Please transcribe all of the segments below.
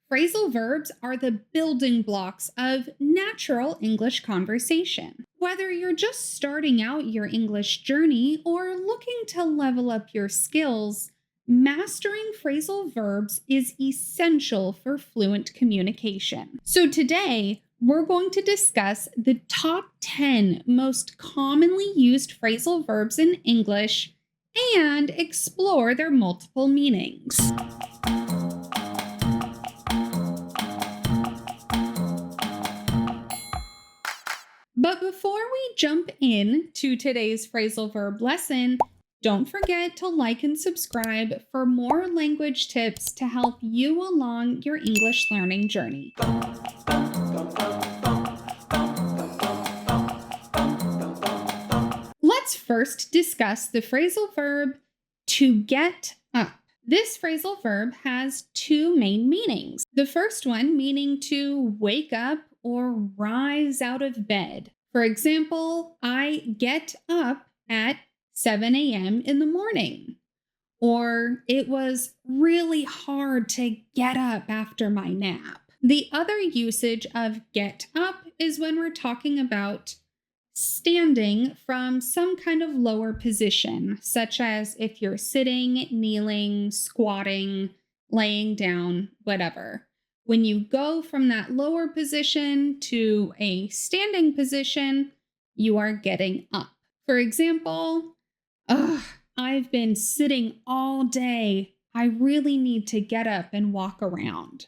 Phrasal verbs are the building blocks of natural English conversation. Whether you're just starting out your English journey or looking to level up your skills, mastering phrasal verbs is essential for fluent communication. So today, we're going to discuss the top 10 most commonly used phrasal verbs in English and explore their multiple meanings. But before we jump in to today's phrasal verb lesson, don't forget to like and subscribe for more language tips to help you along your English learning journey. Let's first discuss the phrasal verb to get up. This phrasal verb has two main meanings. The first one meaning to wake up or rise out of bed. For example, I get up at 7 a.m. in the morning. Or it was really hard to get up after my nap. The other usage of get up is when we're talking about standing from some kind of lower position, such as if you're sitting, kneeling, squatting, laying down, whatever. When you go from that lower position to a standing position, you are getting up. For example, I've been sitting all day. I really need to get up and walk around.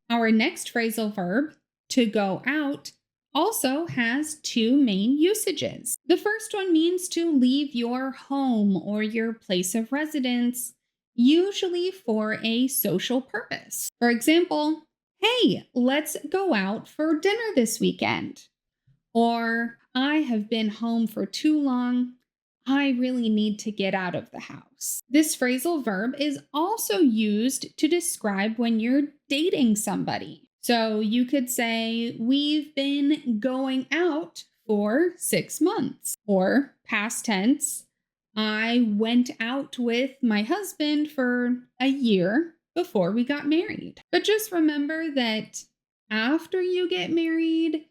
Our next phrasal verb, to go out, also has two main usages. The first one means to leave your home or your place of residence, usually for a social purpose. For example, hey, let's go out for dinner this weekend. Or, I have been home for too long. I really need to get out of the house. This phrasal verb is also used to describe when you're dating somebody. So you could say, we've been going out for 6 months. Or past tense, I went out with my husband for a year before we got married. But just remember that after you get married,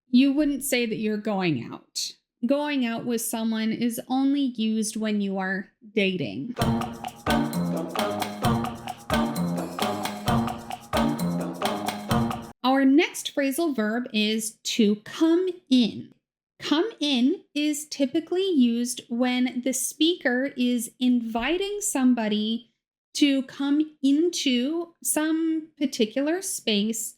you wouldn't say that you're going out. Going out with someone is only used when you are dating. Our next phrasal verb is to come in. Come in is typically used when the speaker is inviting somebody to come into some particular space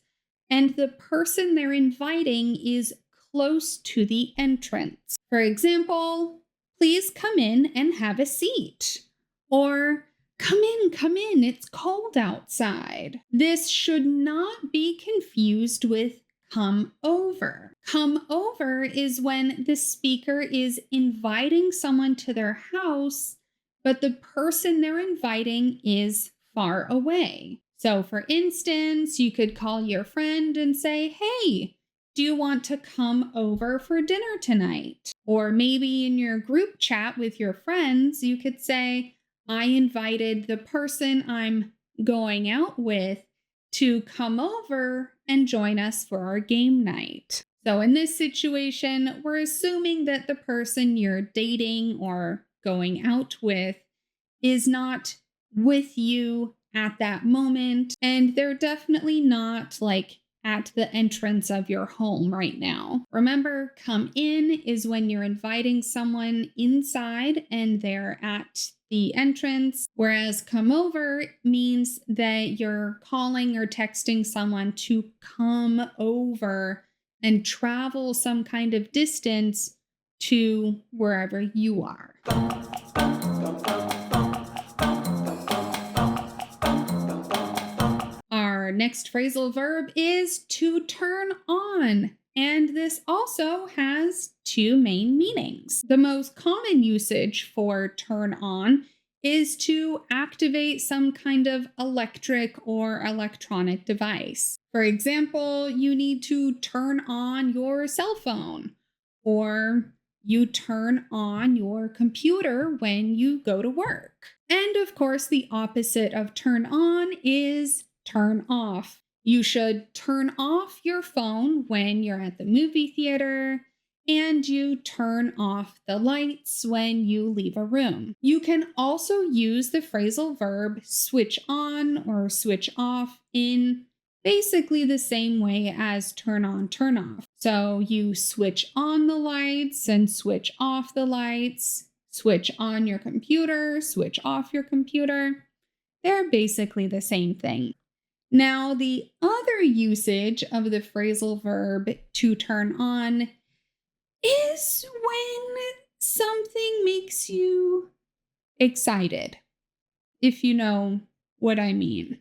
and the person they're inviting is close to the entrance. For example, please come in and have a seat. Or, come in, it's cold outside. This should not be confused with come over. Come over is when the speaker is inviting someone to their house, but the person they're inviting is far away. So for instance, you could call your friend and say, hey, do you want to come over for dinner tonight? Or maybe in your group chat with your friends, you could say, I invited the person I'm going out with to come over and join us for our game night. So in this situation, we're assuming that the person you're dating or going out with is not with you at that moment, and they're definitely not like at the entrance of your home right now. Remember, come in is when you're inviting someone inside and they're at the entrance, whereas come over means that you're calling or texting someone to come over and travel some kind of distance to wherever you are. Our next phrasal verb is to turn on, and this also has two main meanings. The most common usage for turn on is to activate some kind of electric or electronic device. For example, you need to turn on your cell phone, or you turn on your computer when you go to work. And of course, the opposite of turn on is turn off. You should turn off your phone when you're at the movie theater, and you turn off the lights when you leave a room. You can also use the phrasal verb switch on or switch off in basically the same way as turn on, turn off. So you switch on the lights and switch off the lights, switch on your computer, switch off your computer. They're basically the same thing. Now, the other usage of the phrasal verb to turn on is when something makes you excited, if you know what I mean.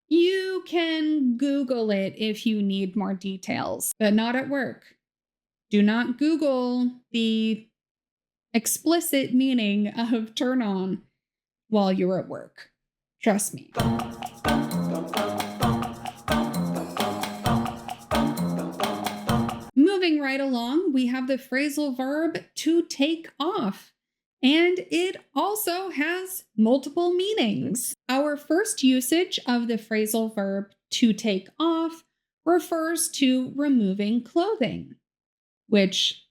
You can Google it if you need more details, but not at work. Do not Google the explicit meaning of turn on while you're at work. Trust me. Moving right along, we have the phrasal verb to take off, and it also has multiple meanings. Our first usage of the phrasal verb to take off refers to removing clothing, which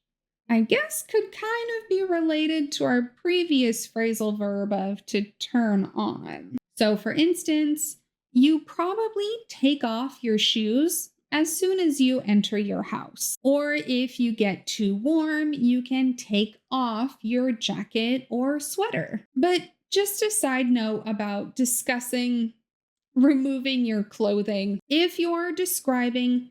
I guess could kind of be related to our previous phrasal verb of to turn on. So, for instance, you probably take off your shoes as soon as you enter your house. Or if you get too warm, you can take off your jacket or sweater. But just a side note about discussing removing your clothing. If you're describing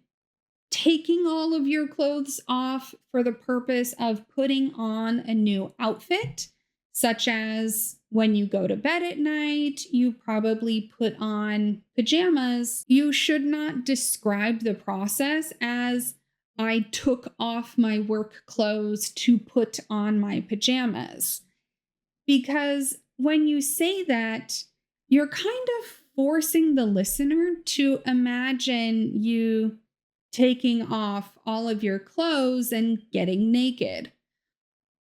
taking all of your clothes off for the purpose of putting on a new outfit, such as when you go to bed at night, you probably put on pajamas. You should not describe the process as I took off my work clothes to put on my pajamas. Because when you say that, you're kind of forcing the listener to imagine you taking off all of your clothes and getting naked.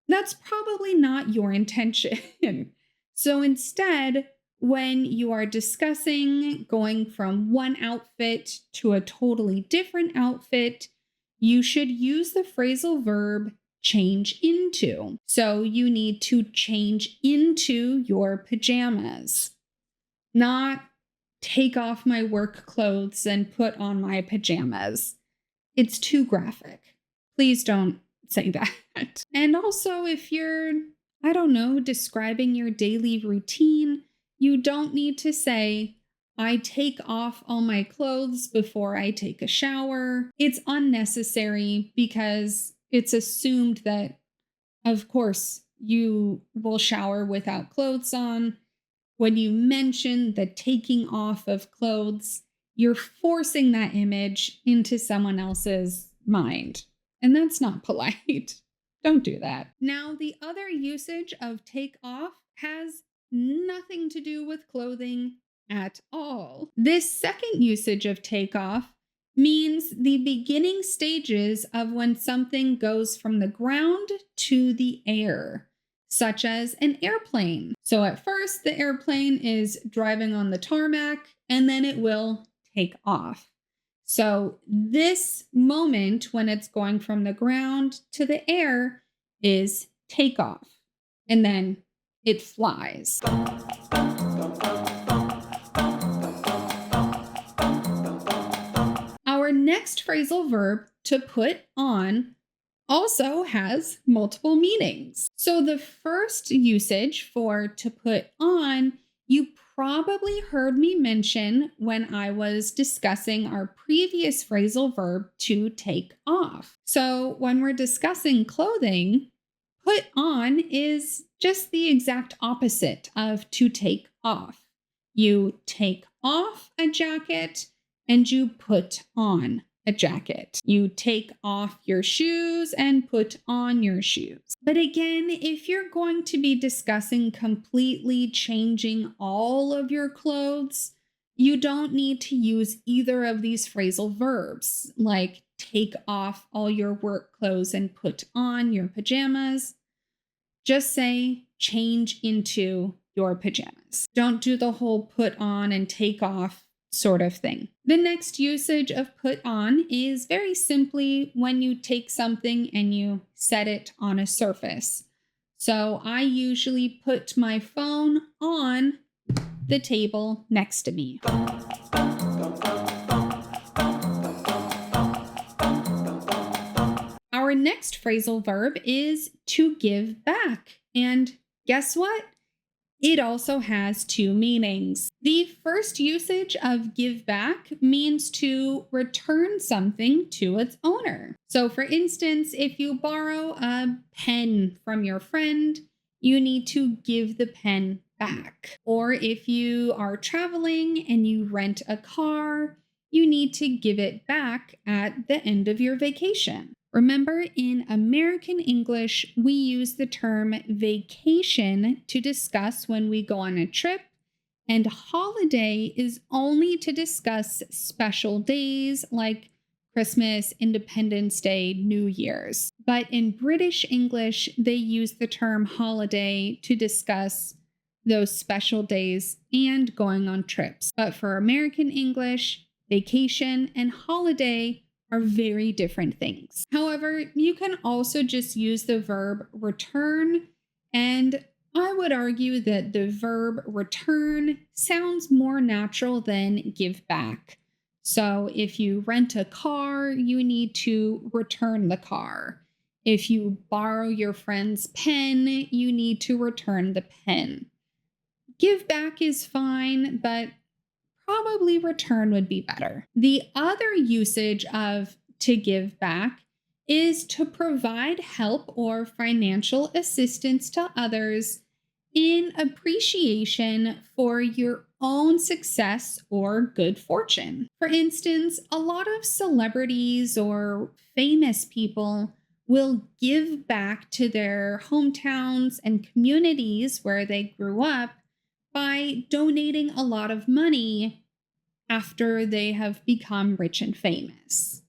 That's probably not your intention. So instead, when you are discussing going from one outfit to a totally different outfit, you should use the phrasal verb change into. So you need to change into your pajamas, not take off my work clothes and put on my pajamas. It's too graphic. Please don't say that. And also, if you're, I don't know, describing your daily routine, you don't need to say, I take off all my clothes before I take a shower. It's unnecessary because it's assumed that, of course, you will shower without clothes on. When you mention the taking off of clothes, you're forcing that image into someone else's mind. And that's not polite. Don't do that. Now, the other usage of take off has nothing to do with clothing at all. This second usage of take off means the beginning stages of when something goes from the ground to the air, such as an airplane. So at first, the airplane is driving on the tarmac, and then it will take off. So this moment when it's going from the ground to the air is takeoff, and then it flies. Our next phrasal verb, to put on, also has multiple meanings. So the first usage for to put on, you probably heard me mention when I was discussing our previous phrasal verb to take off. So when we're discussing clothing, put on is just the exact opposite of to take off. You take off a jacket and you put on a jacket. You take off your shoes and put on your shoes. But again, if you're going to be discussing completely changing all of your clothes, You don't need to use either of these phrasal verbs, like take off all your work clothes and put on your pajamas. Just say change into your pajamas. Don't do the whole put on and take off sort of thing. The next usage of put on is very simply when you take something and you set it on a surface. So I usually put my phone on the table next to me. Our next phrasal verb is to give back. And guess what? It also has two meanings. The first usage of give back means to return something to its owner. So, for instance, if you borrow a pen from your friend, you need to give the pen back. Or if you are traveling and you rent a car, you need to give it back at the end of your vacation. Remember, in American English, we use the term vacation to discuss when we go on a trip, and holiday is only to discuss special days like Christmas, Independence Day, New Year's. But in British English, they use the term holiday to discuss those special days and going on trips. But for American English, vacation and holiday are very different things. However, you can also just use the verb return, and I would argue that the verb return sounds more natural than give back. So if you rent a car, you need to return the car. If you borrow your friend's pen, you need to return the pen. Give back is fine, but probably return would be better. The other usage of to give back is to provide help or financial assistance to others in appreciation for your own success or good fortune. For instance, a lot of celebrities or famous people will give back to their hometowns and communities where they grew up by donating a lot of money after they have become rich and famous.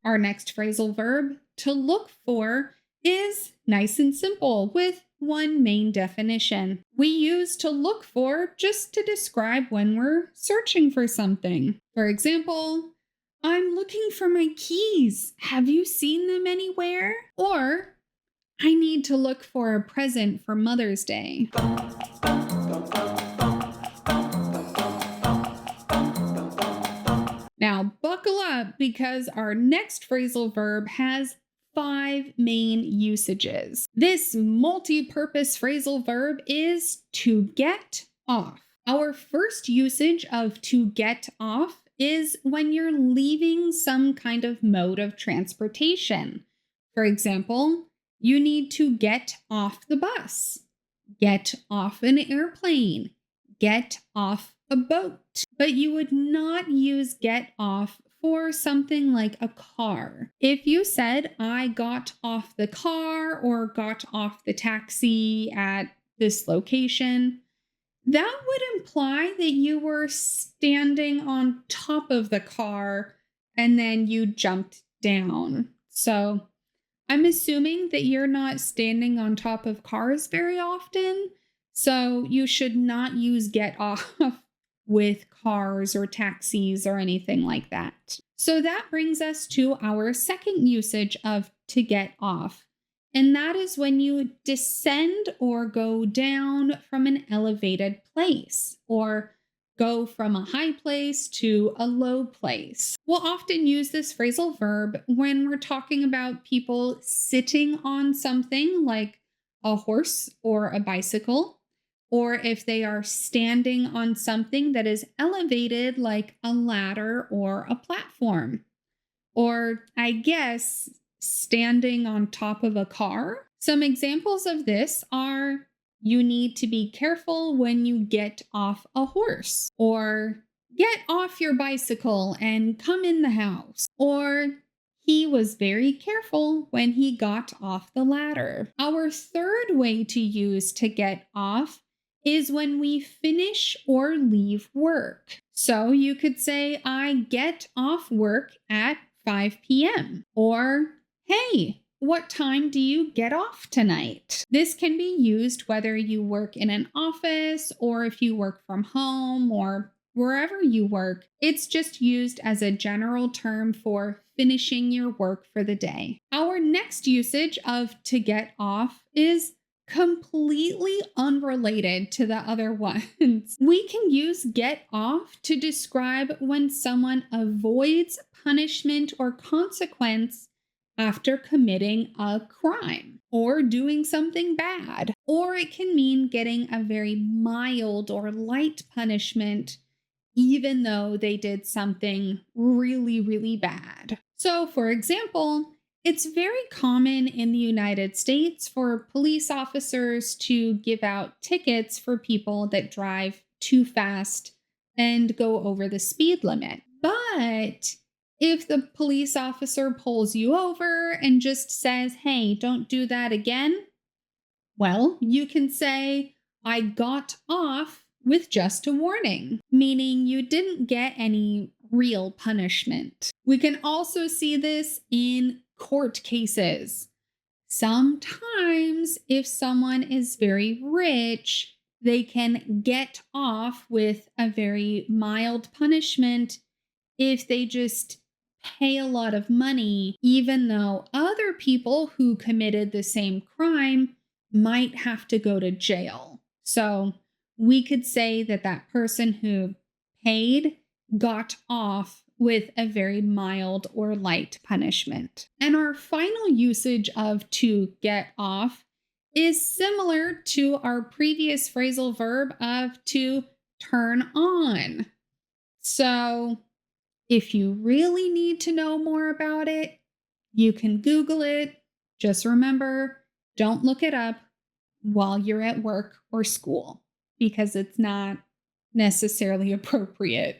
Our next phrasal verb, to look for, is nice and simple with one main definition. We use to look for just to describe when we're searching for something. For example, I'm looking for my keys. Have you seen them anywhere? Or, I need to look for a present for Mother's Day. Now, buckle up because our next phrasal verb has 5 main usages. This multi-purpose phrasal verb is to get off. Our first usage of to get off is when you're leaving some kind of mode of transportation. For example, you need to get off the bus, get off an airplane, get off a boat. But you would not use get off for something like a car. If you said, I got off the car or got off the taxi at this location, that would imply that you were standing on top of the car and then you jumped down. So I'm assuming that you're not standing on top of cars very often, so you should not use get off with cars or taxis or anything like that. So that brings us to our second usage of to get off, and that is when you descend or go down from an elevated place or go from a high place to a low place. We'll often use this phrasal verb when we're talking about people sitting on something like a horse or a bicycle, or if they are standing on something that is elevated like a ladder or a platform. Or, I guess, standing on top of a car. Some examples of this are you need to be careful when you get off a horse, or get off your bicycle and come in the house, or He was very careful when he got off the ladder. Our third way to use to get off is when we finish or leave work. So you could say, I get off work at 5 p.m. Or, hey, what time do you get off tonight? This can be used whether you work in an office or if you work from home or wherever you work. It's just used as a general term for finishing your work for the day. Our next usage of to get off is completely unrelated to the other ones. We can use get off to describe when someone avoids punishment or consequence after committing a crime or doing something bad. Or it can mean getting a very mild or light punishment even though they did something really, really bad. So, for example, it's very common in the United States for police officers to give out tickets for people that drive too fast and go over the speed limit. But if the police officer pulls you over and just says, hey, don't do that again, well, you can say, I got off with just a warning, meaning you didn't get any real punishment. We can also see this in court cases. Sometimes, if someone is very rich, they can get off with a very mild punishment if they just pay a lot of money, even though other people who committed the same crime might have to go to jail. So we could say that that person who paid got off with a very mild or light punishment. And our final usage of to get off is similar to our previous phrasal verb of to turn on. So if you really need to know more about it, you can Google it. Just remember, don't look it up while you're at work or school, because it's not necessarily appropriate.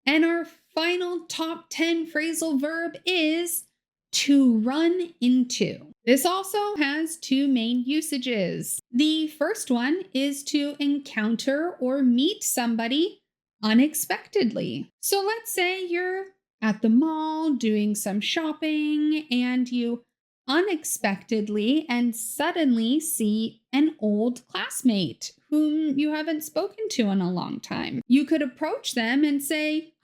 And our final top 10 phrasal verb is to run into. This also has two main usages. The first one is to encounter or meet somebody unexpectedly. So let's say you're at the mall doing some shopping and you unexpectedly and suddenly see an old classmate whom you haven't spoken to in a long time. You could approach them and say,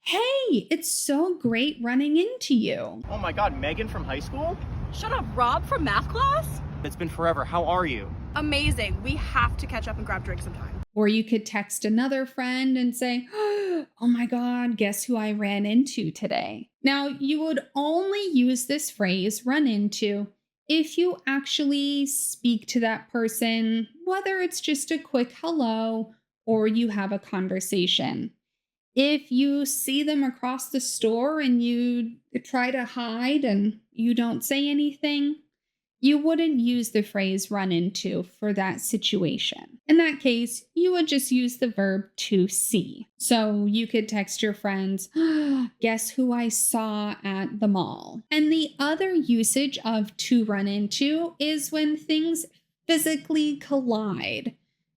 hey, it's so great running into you. Oh my God, Megan from high school? Shut up, Rob from math class? It's been forever. How are you? Amazing. We have to catch up and grab drinks sometime. Or you could text another friend and say, oh my God, guess who I ran into today? Now, you would only use this phrase, run into, if you actually speak to that person, whether it's just a quick hello or you have a conversation. If you see them across the store and you try to hide and you don't say anything, you wouldn't use the phrase run into for that situation. In that case, you would just use the verb to see. So you could text your friends, guess who I saw at the mall? And the other usage of to run into is when things physically collide.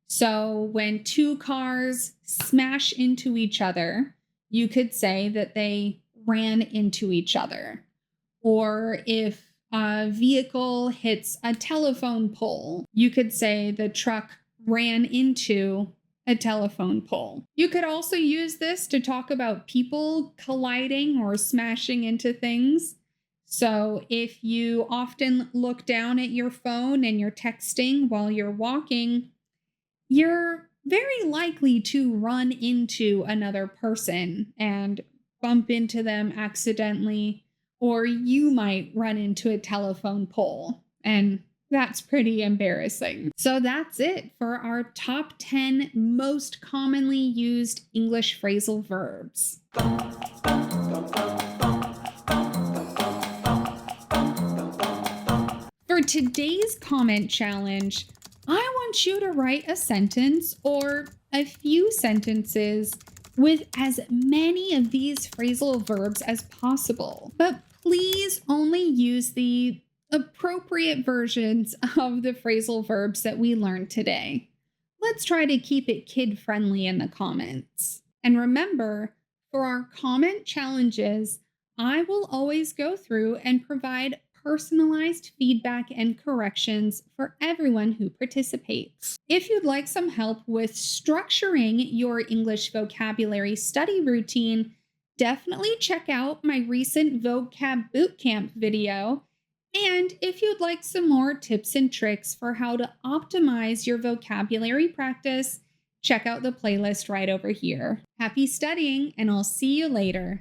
So when two cars smash into each other, you could say that they ran into each other. Or if a vehicle hits a telephone pole, you could say the truck ran into a telephone pole. You could also use this to talk about people colliding or smashing into things. So if you often look down at your phone and you're texting while you're walking, you're very likely to run into another person and bump into them accidentally, or you might run into a telephone pole, and that's pretty embarrassing. So that's it for our top 10 most commonly used English phrasal verbs. For today's comment challenge, I want you to write a sentence or a few sentences with as many of these phrasal verbs as possible. But please only use the appropriate versions of the phrasal verbs that we learned today. Let's try to keep it kid-friendly in the comments. And remember, for our comment challenges, I will always go through and provide personalized feedback and corrections for everyone who participates. If you'd like some help with structuring your English vocabulary study routine, definitely check out my recent vocab bootcamp video. And if you'd like some more tips and tricks for how to optimize your vocabulary practice, check out the playlist right over here. Happy studying, and I'll see you later.